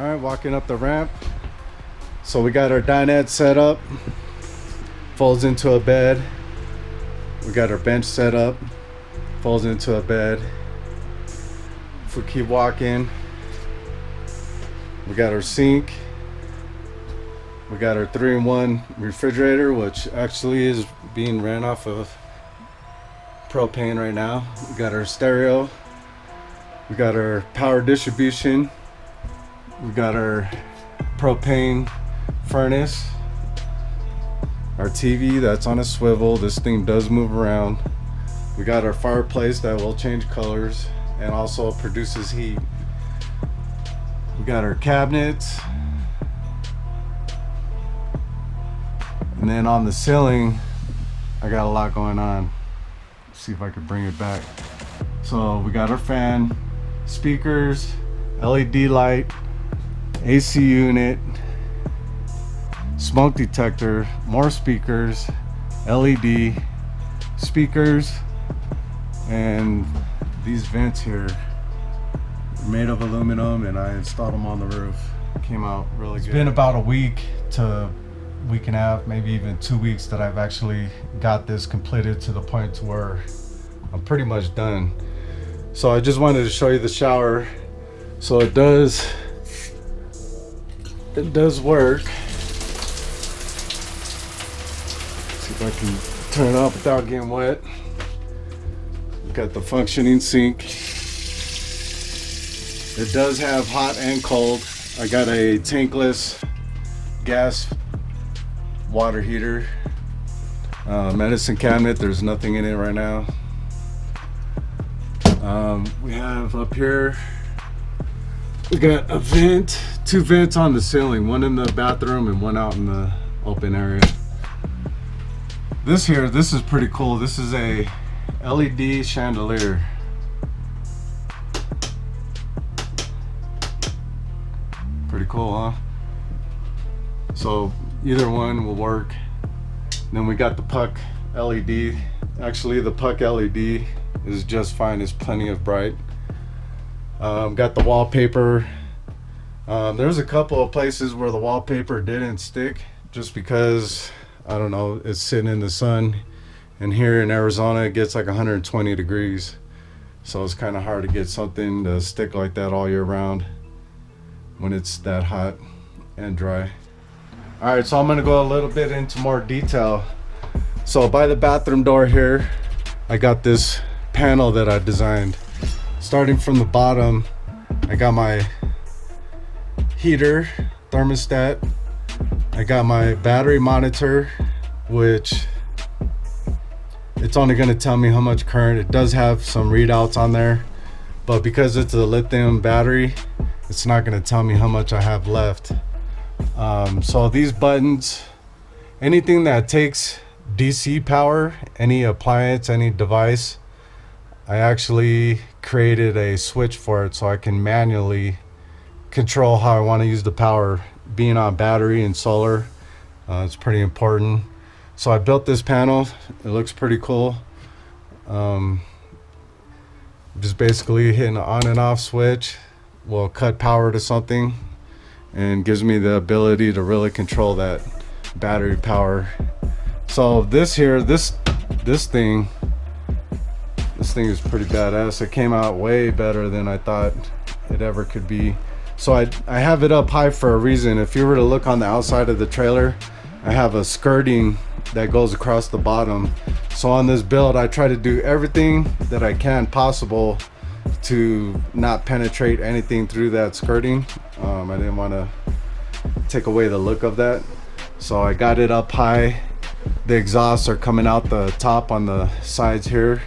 All right, walking up the ramp. So we got our dinette set up, folds into a bed. We got our bench set up, folds into a bed. If we keep walking, we got our sink. We got our 3-in-1 refrigerator, which actually is being ran off of propane right now. We got our stereo. We got our power distribution. We got our propane furnace. Our TV that's on a swivel. This thing does move around. We got our fireplace that will change colors and also produces heat. We got our cabinets. And then on the ceiling, I got a lot going on. Let's see if I could bring it back. So we got our fan, speakers, LED light, AC unit, smoke detector, more speakers, LED speakers, and these vents here are made of aluminum, and I installed them on the roof. Came out really good. It's been about a week to week and a half, maybe even 2 weeks that I've actually got this completed to the point to where I'm pretty much done. So I just wanted to show you the shower. So it does work. See if I can turn it off without getting wet. Got the functioning sink. It does have hot and cold. I got a tankless gas water heater. Medicine cabinet, there's nothing in it right now. We have up here, we got a vent, 2 vents on the ceiling, one in the bathroom and one out in the open area. This is pretty cool. This is a LED chandelier. Pretty cool, huh? So either one will work. Then we got the puck LED. Actually, the puck LED is just fine. It's plenty of bright. Got the wallpaper. There's a couple of places where the wallpaper didn't stick just because, I don't know, it's sitting in the sun. And here in Arizona, it gets like 120 degrees. So it's kind of hard to get something to stick like that all year round when it's that hot and dry. All right, so I'm gonna go a little bit into more detail. So by the bathroom door here, I got this panel that I designed. Starting from the bottom, I got my heater, thermostat. I got my battery monitor, which it's only gonna tell me how much current. It does have some readouts on there, but because it's a lithium battery, it's not gonna tell me how much I have left. So these buttons, anything that takes DC power, any appliance, any device, I actually created a switch for it so I can manually control how I want to use the power. Being on battery and solar, it's pretty important. So I built this panel. It looks pretty cool. Just basically hitting an on and off switch will cut power to something and gives me the ability to really control that battery power. So this here, this thing is pretty badass. It came out way better than I thought it ever could be. So I have it up high for a reason. If you were to look on the outside of the trailer, I have a skirting that goes across the bottom. So on this build, I try to do everything that I can possible to not penetrate anything through that skirting. I didn't want to take away the look of that. So I got it up high. The exhausts are coming out the top on the sides here.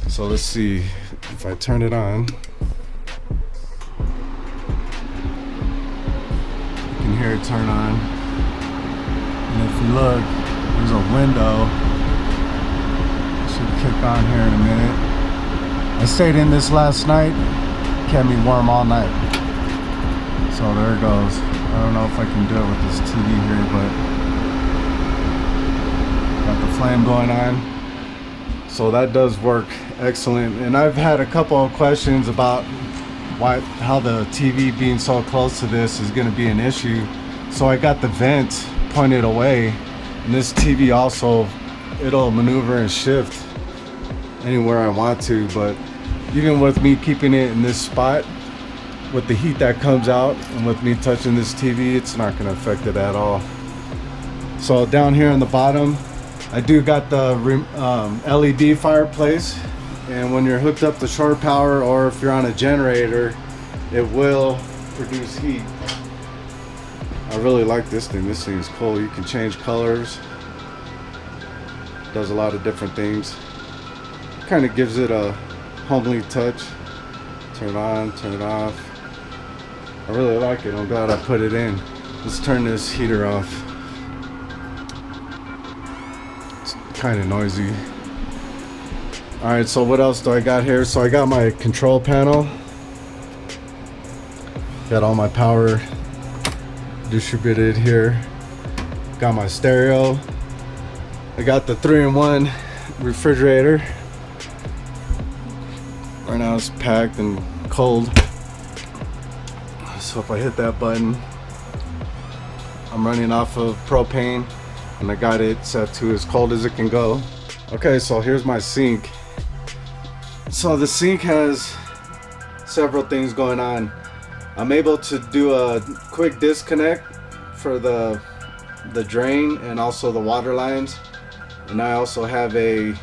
So let's see if I turn it on. You can hear it turn on. And if you look, there's a window. It should kick on here in a minute. I stayed in this last night. Kept me warm all night. So there it goes. I don't know if I can do it with this TV here, but got the flame going on. So that does work excellent. And I've had a couple of questions about how the TV being so close to this is going to be an issue. So I got the vent pointed away, and this TV also, it'll maneuver and shift anywhere I want to. But even with me keeping it in this spot, with the heat that comes out and with me touching this TV, it's not going to affect it at all. So down here on the bottom, I do got the LED fireplace, and when you're hooked up to shore power or if you're on a generator, it will produce heat. I really like this thing. This thing is cool. You can change colors, does a lot of different things, kind of gives it a homely touch. Turn it on, turn it off. I really like it. I'm glad I put it in. Let's turn this heater off. It's kind of noisy. Alright, so what else do I got here? So I got my control panel. Got all my power distributed here. Got my stereo. I got the 3-in-1 refrigerator. Right now it's packed and cold. So if I hit that button, I'm running off of propane, and I got it set to as cold as it can go. Okay, so here's my sink. So the sink has several things going on. I'm able to do a quick disconnect for the drain and also the water lines, and I also have a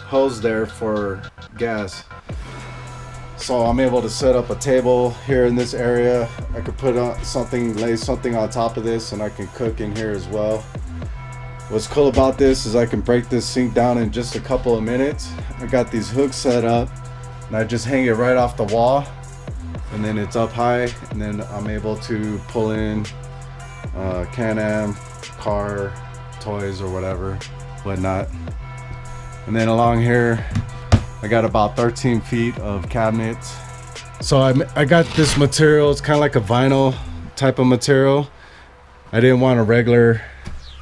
hose there for gas. So I'm able to set up a table here in this area. I could put on something, lay something on top of this, and I can cook in here as well. What's cool about this is I can break this sink down in just a couple of minutes. I got these hooks set up, and I just hang it right off the wall, and then it's up high, and then I'm able to pull in Can-Am, car, toys, or whatnot. And then along here, I got about 13 feet of cabinets. So I got this material. It's kind of like a vinyl type of material. I didn't want a regular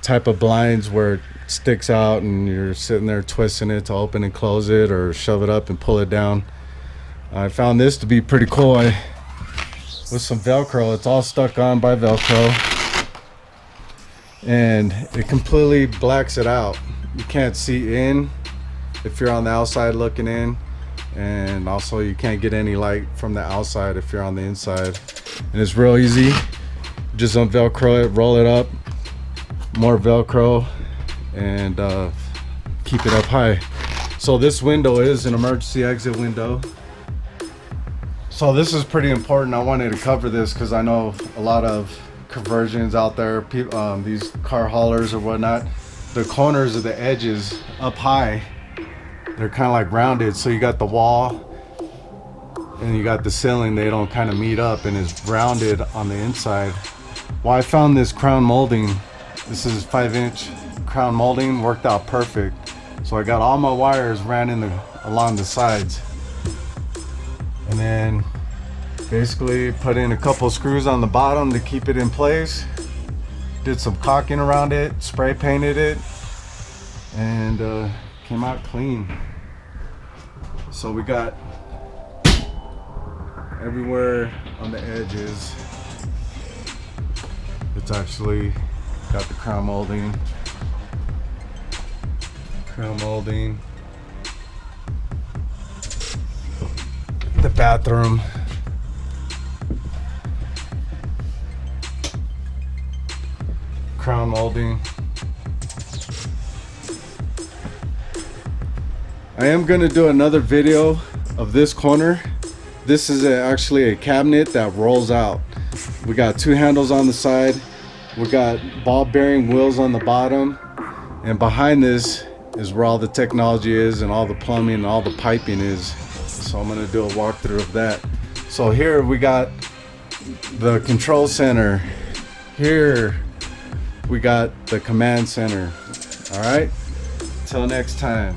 type of blinds where it sticks out and you're sitting there twisting it to open and close it or shove it up and pull it down. I found this to be pretty cool. With some Velcro, it's all stuck on by Velcro, and it completely blacks it out. You can't see in if you're on the outside looking in, and also you can't get any light from the outside if you're on the inside. And it's real easy. Just unvelcro it, roll it up, more Velcro, and keep it up high. So this window is an emergency exit window. So this is pretty important. I wanted to cover this because I know a lot of conversions out there, these car haulers or whatnot, the corners of the edges up high, they're kind of like rounded. So you got the wall and you got the ceiling, they don't kind of meet up, and it's rounded on the inside. Well, I found this crown molding. This is 5-inch crown molding, worked out perfect. So I got all my wires ran along the sides, and then basically put in a couple screws on the bottom to keep it in place. Did some caulking around it, spray painted it, and came out clean. So we got everywhere on the edges, it's actually got the crown molding, the bathroom, crown molding. I am going to do another video of this corner. This is actually a cabinet that rolls out. We got 2 handles on the side. We got ball bearing wheels on the bottom. And behind this is where all the technology is and all the plumbing and all the piping is. So I'm going to do a walkthrough of that. So here we got the control center. Here we got the command center. All right, till next time.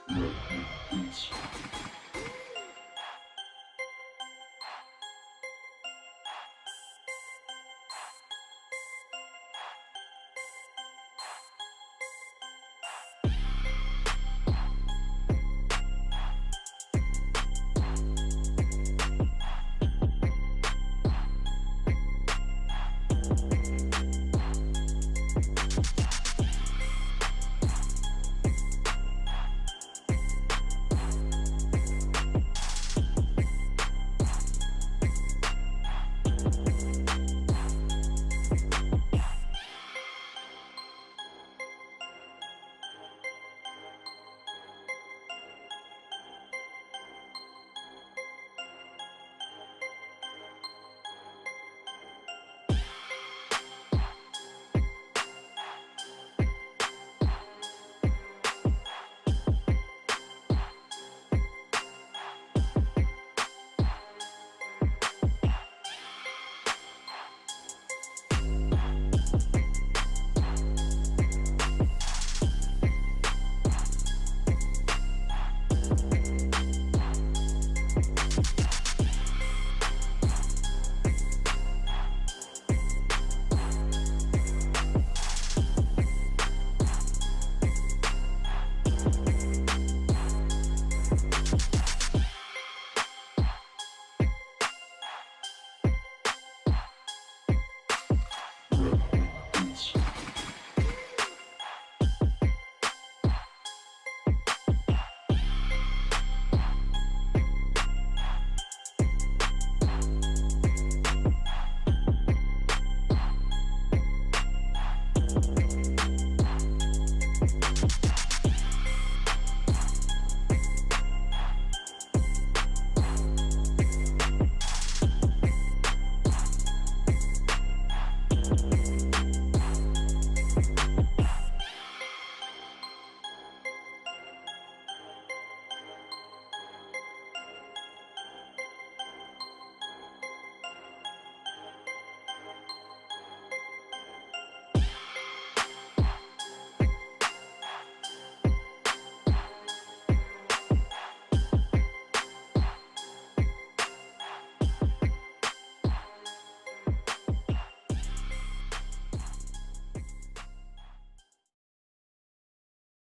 Yeah.